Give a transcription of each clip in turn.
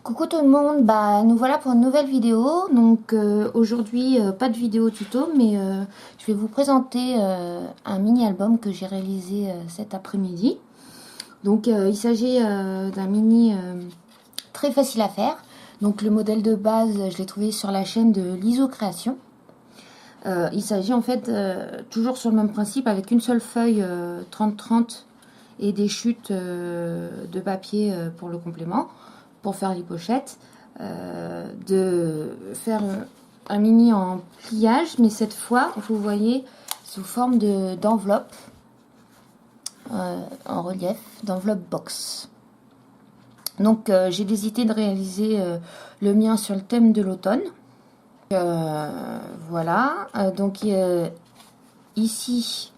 Coucou tout le monde, nous voilà pour une nouvelle vidéo. Donc aujourd'hui pas de vidéo tuto, mais je vais vous présenter un mini album que j'ai réalisé cet après-midi. Donc il s'agit d'un mini très facile à faire. Donc le modèle de base je l'ai trouvé sur la chaîne de l'ISO Création. Il s'agit en fait toujours sur le même principe avec une seule feuille 30-30 et des chutes de papier pour le complément, pour faire les pochettes, de faire un mini en pliage, mais cette fois vous voyez sous forme d'enveloppe en relief, d'enveloppe box. Donc j'ai décidé de réaliser le mien sur le thème de l'automne. Voilà, donc ici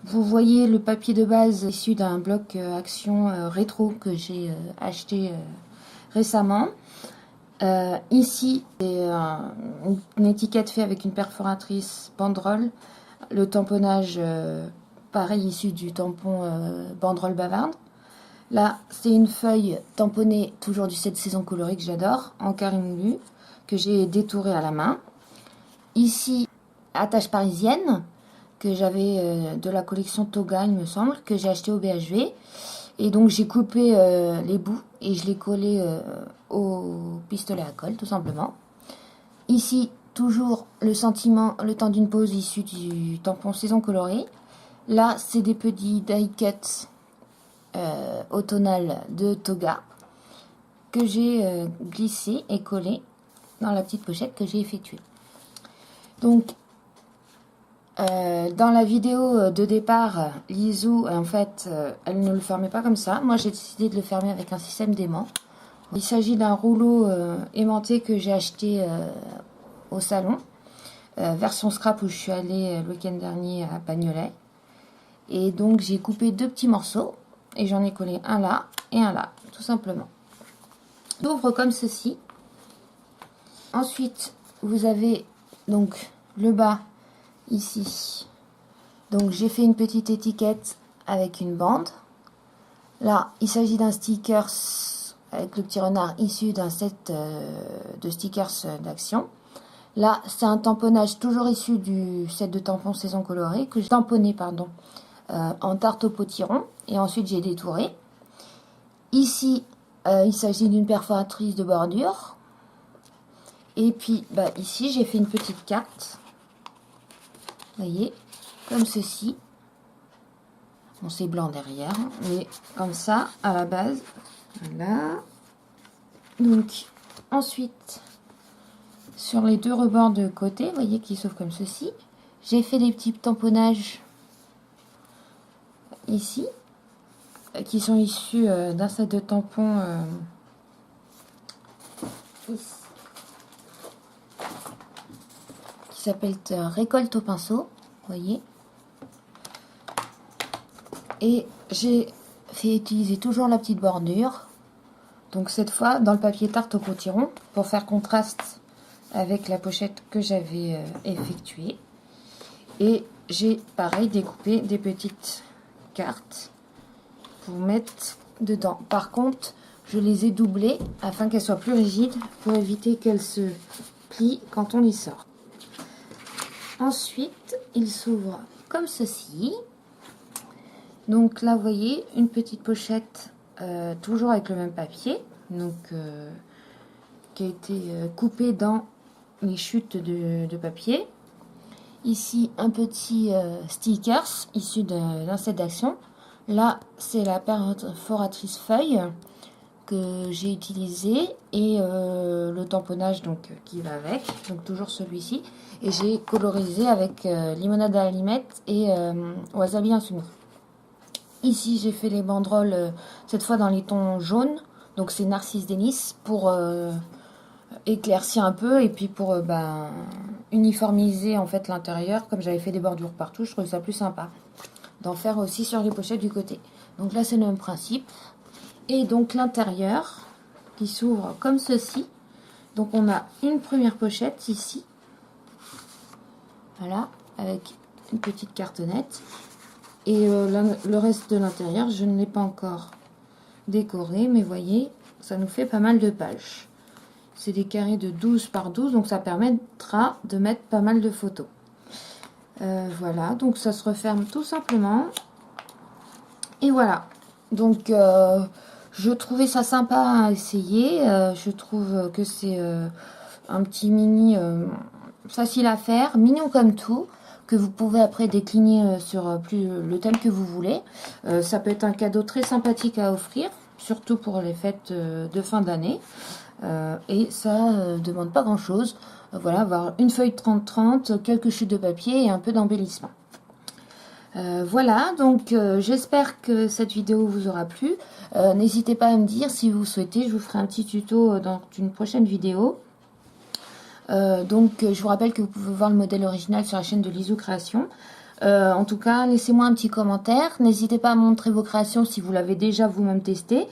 vous voyez le papier de base issu d'un bloc action rétro que j'ai acheté récemment. Ici c'est une étiquette faite avec une perforatrice banderole, le tamponnage pareil issu du tampon banderole bavarde. Là c'est une feuille tamponnée toujours du set saison colorée que j'adore, en carré moulu, que j'ai détouré à la main. Ici, attache parisienne, que j'avais de la collection Toga, il me semble, que j'ai acheté au BHV. Et donc j'ai coupé les bouts et je l'ai collé au pistolet à colle, tout simplement. Ici, toujours le sentiment, le temps d'une pause issu du tampon saison colorée. Là, c'est des petits die cuts automnal de Toga que j'ai glissé et collé dans la petite pochette que j'ai effectuée. Donc dans la vidéo de départ, l'ISO en fait elle ne le fermait pas comme ça. Moi j'ai décidé de le fermer avec un système d'aimant. Il s'agit d'un rouleau aimanté que j'ai acheté au salon, version scrap, où je suis allée le week-end dernier à Bagnolet. Et donc j'ai coupé deux petits morceaux et j'en ai collé un là et un là, tout simplement. Il ouvre comme ceci. Ensuite vous avez donc le bas ici. Donc j'ai fait une petite étiquette avec une bande. Là il s'agit d'un sticker avec le petit renard issu d'un set de stickers d'action. Là c'est un tamponnage toujours issu du set de tampons saison colorée que j'ai tamponné en tarte au potiron et ensuite j'ai détouré. Ici il s'agit d'une perforatrice de bordure. Et puis ici j'ai fait une petite carte, vous voyez, comme ceci. Bon, c'est blanc derrière, mais comme ça à la base. Voilà. Donc ensuite sur les deux rebords de côté, vous voyez, qui s'ouvrent comme ceci, j'ai fait des petits tamponnages ici qui sont issus d'un set de tampons ici, qui s'appelle récolte au pinceau, vous voyez. Et j'ai fait utiliser toujours la petite bordure, donc cette fois dans le papier tarte au potiron, pour faire contraste avec la pochette que j'avais effectuée. Et j'ai pareil découpé des petites cartes pour mettre dedans. Par contre je les ai doublées afin qu'elles soient plus rigides, pour éviter qu'elles se plient quand on les sort. Ensuite il s'ouvre comme ceci. Donc là vous voyez une petite pochette toujours avec le même papier, donc qui a été coupé dans les chutes de papier. Ici un petit stickers issu d'un set d'action. Là c'est la perforatrice feuille que j'ai utilisé et le tamponnage donc qui va avec, donc toujours celui-ci, et j'ai colorisé avec limonade à l'allimette et wasabi insoumis. Ici j'ai fait les banderoles cette fois dans les tons jaunes, donc c'est Narcisse Délice, pour éclaircir un peu et puis pour uniformiser en fait l'intérieur. Comme j'avais fait des bordures partout, je trouvais ça plus sympa d'en faire aussi sur les pochettes du côté. Donc là c'est le même principe. Et donc l'intérieur qui s'ouvre comme ceci. Donc on a une première pochette ici, voilà, avec une petite cartonnette. Et le reste de l'intérieur, je ne l'ai pas encore décoré, mais voyez, ça nous fait pas mal de pages. C'est des carrés de 12 par 12, donc ça permettra de mettre pas mal de photos. Voilà, donc ça se referme tout simplement. Et voilà, donc je trouvais ça sympa à essayer. Je trouve que c'est un petit mini facile à faire, mignon comme tout, que vous pouvez après décliner sur le thème que vous voulez. Ça peut être un cadeau très sympathique à offrir, surtout pour les fêtes de fin d'année. Et ça demande pas grand chose. Voilà, avoir une feuille 30-30, quelques chutes de papier et un peu d'embellissement. Voilà, donc j'espère que cette vidéo vous aura plu. N'hésitez pas à me dire si vous souhaitez, je vous ferai un petit tuto dans une prochaine vidéo. Donc je vous rappelle que vous pouvez voir le modèle original sur la chaîne de Lisou Création. En tout cas, laissez-moi un petit commentaire. N'hésitez pas à montrer vos créations si vous l'avez déjà vous-même testé.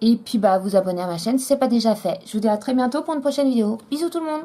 Et puis à vous abonner à ma chaîne si ce n'est pas déjà fait. Je vous dis à très bientôt pour une prochaine vidéo. Bisous tout le monde!